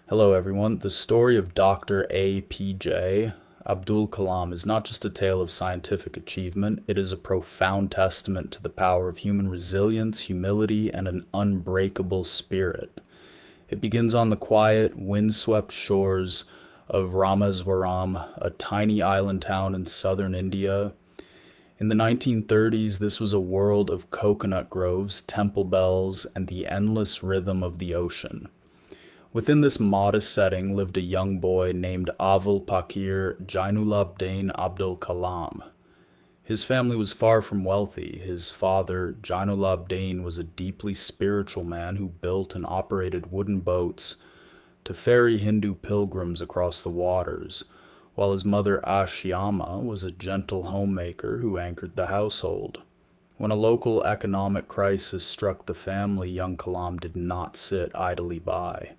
Hello, everyone. The story of Dr. APJ, Abdul Kalam, is not just a tale of scientific achievement, it is a profound testament to the power of human resilience, humility, and an unbreakable spirit. It begins on the quiet, windswept shores of Rameswaram, a tiny island town in southern India. In the 1930s, this was a world of coconut groves, temple bells, and the endless rhythm of the ocean. Within this modest setting lived a young boy named Avul Pakir Jainulabdin Abdul Kalam. His family was far from wealthy. His father, Jainulabdin, was a deeply spiritual man who built and operated wooden boats to ferry Hindu pilgrims across the waters, while his mother Ashyama was a gentle homemaker who anchored the household. When a local economic crisis struck the family, young Kalam did not sit idly by.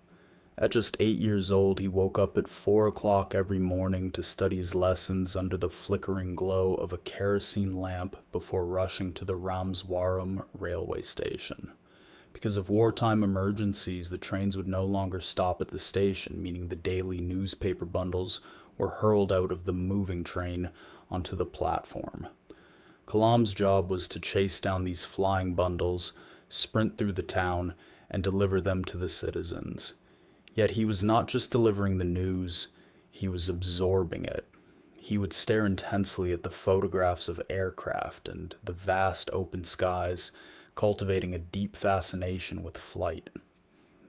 At just 8 years old, he woke up at 4 o'clock every morning to study his lessons under the flickering glow of a kerosene lamp before rushing to the Rameswaram railway station. Because of wartime emergencies, the trains would no longer stop at the station, meaning the daily newspaper bundles were hurled out of the moving train onto the platform. Kalam's job was to chase down these flying bundles, sprint through the town, and deliver them to the citizens. Yet he was not just delivering the news, he was absorbing it. He would stare intensely at the photographs of aircraft and the vast open skies, cultivating a deep fascination with flight.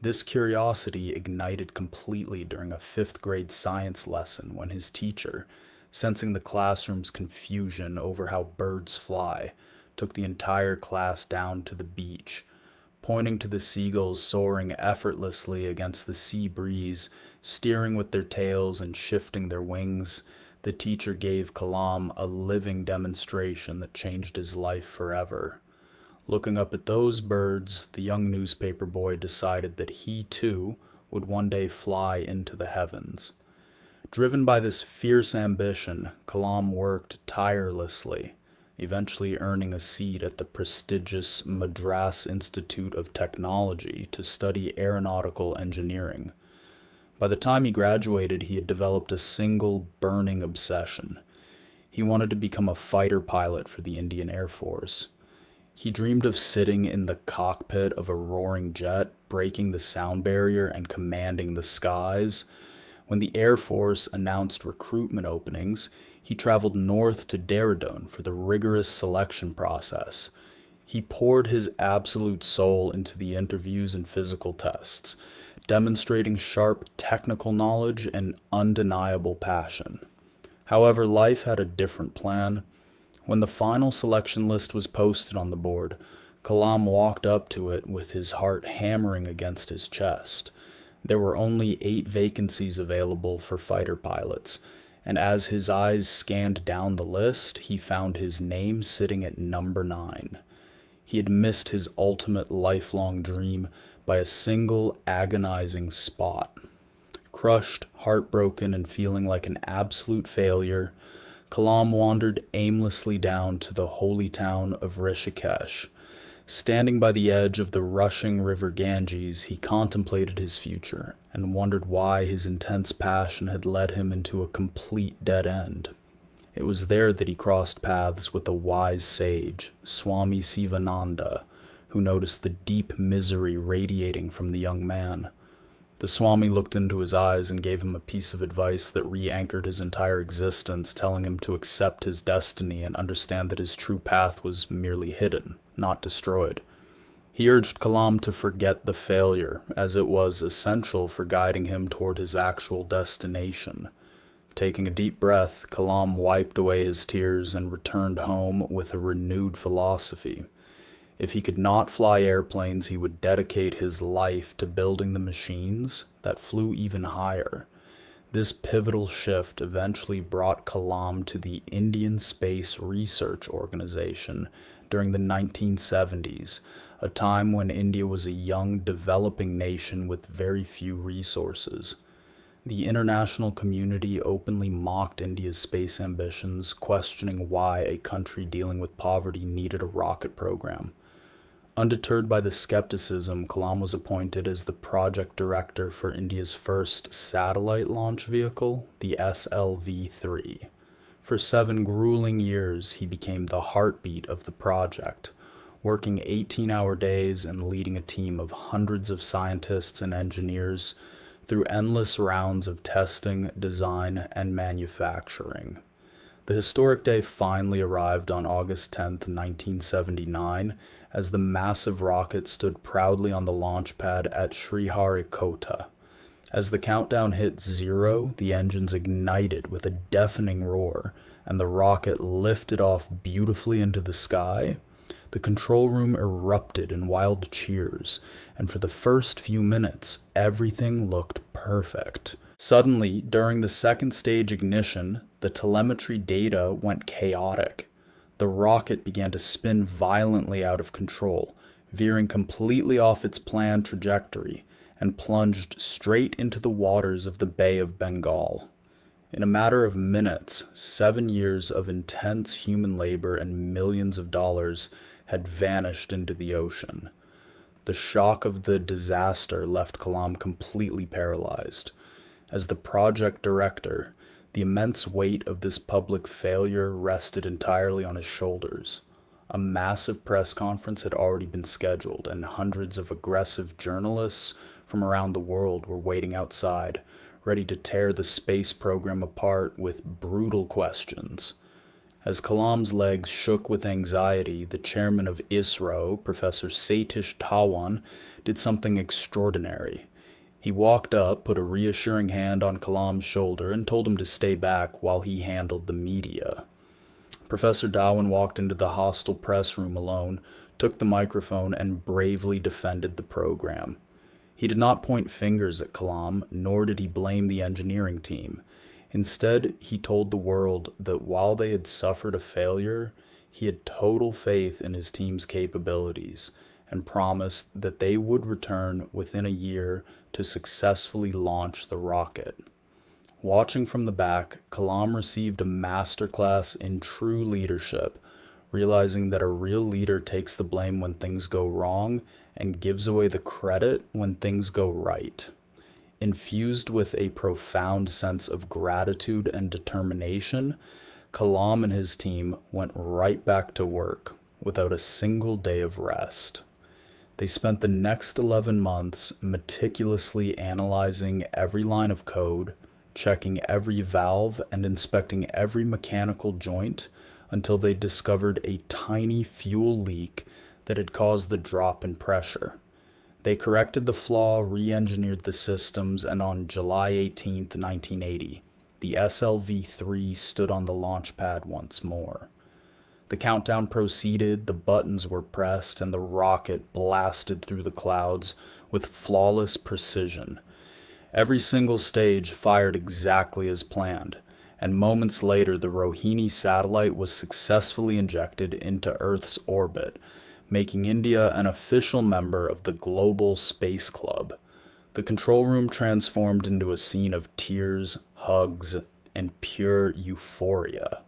This curiosity ignited completely during a fifth-grade science lesson when his teacher, sensing the classroom's confusion over how birds fly, took the entire class down to the beach. Pointing to the seagulls soaring effortlessly against the sea breeze, steering with their tails and shifting their wings, the teacher gave Kalam a living demonstration that changed his life forever. Looking up at those birds, the young newspaper boy decided that he, too, would one day fly into the heavens. Driven by this fierce ambition, Kalam worked tirelessly, eventually earning a seat at the prestigious Madras Institute of Technology to study aeronautical engineering. By the time he graduated, he had developed a single burning obsession. He wanted to become a fighter pilot for the Indian Air Force. He dreamed of sitting in the cockpit of a roaring jet, breaking the sound barrier and commanding the skies. When the Air Force announced recruitment openings, he traveled north to Dehradun for the rigorous selection process. He poured his absolute soul into the interviews and physical tests, demonstrating sharp technical knowledge and undeniable passion. However, life had a different plan. When the final selection list was posted on the board, Kalam walked up to it with his heart hammering against his chest. There were only 8 vacancies available for fighter pilots, and as his eyes scanned down the list, he found his name sitting at number 9. He had missed his ultimate lifelong dream by a single agonizing spot. Crushed, heartbroken, and feeling like an absolute failure, Kalam wandered aimlessly down to the holy town of Rishikesh. Standing by the edge of the rushing river Ganges, he contemplated his future and wondered why his intense passion had led him into a complete dead end. It was there that he crossed paths with a wise sage, Swami Sivananda, who noticed the deep misery radiating from the young man. The Swami looked into his eyes and gave him a piece of advice that re-anchored his entire existence, telling him to accept his destiny and understand that his true path was merely hidden, not destroyed. He urged Kalam to forget the failure, as it was essential for guiding him toward his actual destination. Taking a deep breath, Kalam wiped away his tears and returned home with a renewed philosophy. If he could not fly airplanes, he would dedicate his life to building the machines that flew even higher. This pivotal shift eventually brought Kalam to the Indian Space Research Organization during the 1970s, a time when India was a young, developing nation with very few resources. The international community openly mocked India's space ambitions, questioning why a country dealing with poverty needed a rocket program. Undeterred by the skepticism, Kalam was appointed as the project director for India's first satellite launch vehicle, the SLV-3. For 7 grueling years, he became the heartbeat of the project, working 18-hour days and leading a team of hundreds of scientists and engineers through endless rounds of testing, design, and manufacturing. The historic day finally arrived on August 10, 1979, as the massive rocket stood proudly on the launch pad at Sriharikota. As the countdown hit 0, the engines ignited with a deafening roar, and the rocket lifted off beautifully into the sky. The control room erupted in wild cheers, and for the first few minutes, everything looked perfect. Suddenly, during the second stage ignition, the telemetry data went chaotic. The rocket began to spin violently out of control, veering completely off its planned trajectory, and plunged straight into the waters of the Bay of Bengal. In a matter of minutes, 7 years of intense human labor and millions of dollars had vanished into the ocean. The shock of the disaster left Kalam completely paralyzed. As the project director, the immense weight of this public failure rested entirely on his shoulders. A massive press conference had already been scheduled, and hundreds of aggressive journalists from around the world were waiting outside, ready to tear the space program apart with brutal questions. As Kalam's legs shook with anxiety, the chairman of ISRO, Professor Satish Dhawan, did something extraordinary. He walked up, put a reassuring hand on Kalam's shoulder, and told him to stay back while he handled the media. Professor Dhawan walked into the hostile press room alone, took the microphone, and bravely defended the program. He did not point fingers at Kalam, nor did he blame the engineering team. Instead, he told the world that while they had suffered a failure, he had total faith in his team's capabilities and promised that they would return within a year to successfully launch the rocket. Watching from the back, Kalam received a masterclass in true leadership, realizing that a real leader takes the blame when things go wrong and gives away the credit when things go right. Infused with a profound sense of gratitude and determination, Kalam and his team went right back to work without a single day of rest. They spent the next 11 months meticulously analyzing every line of code, checking every valve, and inspecting every mechanical joint until they discovered a tiny fuel leak that had caused the drop in pressure. They corrected the flaw, re-engineered the systems, and on July 18, 1980, the SLV-3 stood on the launch pad once more. The countdown proceeded, the buttons were pressed, and the rocket blasted through the clouds with flawless precision. Every single stage fired exactly as planned, and moments later the Rohini satellite was successfully injected into Earth's orbit, making India an official member of the Global Space Club. The control room transformed into a scene of tears, hugs, and pure euphoria.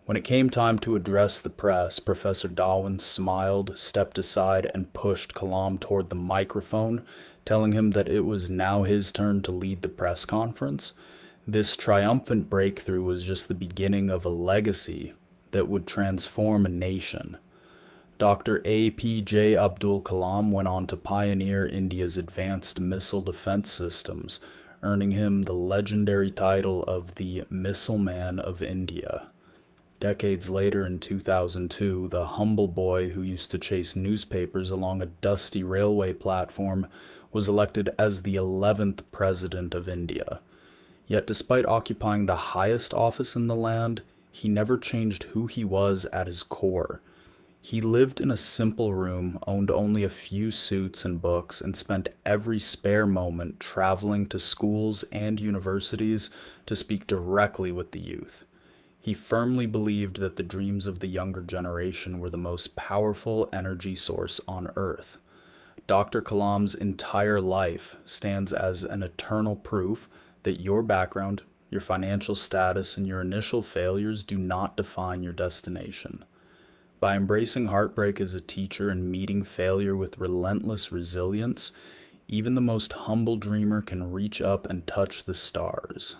When it came time to address the press, Professor Dhawan smiled, stepped aside, and pushed Kalam toward the microphone, telling him that it was now his turn to lead the press conference. This triumphant breakthrough was just the beginning of a legacy that would transform a nation. Dr. APJ Abdul Kalam went on to pioneer India's advanced missile defense systems, earning him the legendary title of the Missile Man of India. Decades later, in 2002, the humble boy who used to chase newspapers along a dusty railway platform was elected as the 11th President of India. Yet despite occupying the highest office in the land, he never changed who he was at his core. He lived in a simple room, owned only a few suits and books, and spent every spare moment traveling to schools and universities to speak directly with the youth. He firmly believed that the dreams of the younger generation were the most powerful energy source on Earth. Dr. Kalam's entire life stands as an eternal proof that your background, your financial status, and your initial failures do not define your destination. By embracing heartbreak as a teacher and meeting failure with relentless resilience, even the most humble dreamer can reach up and touch the stars.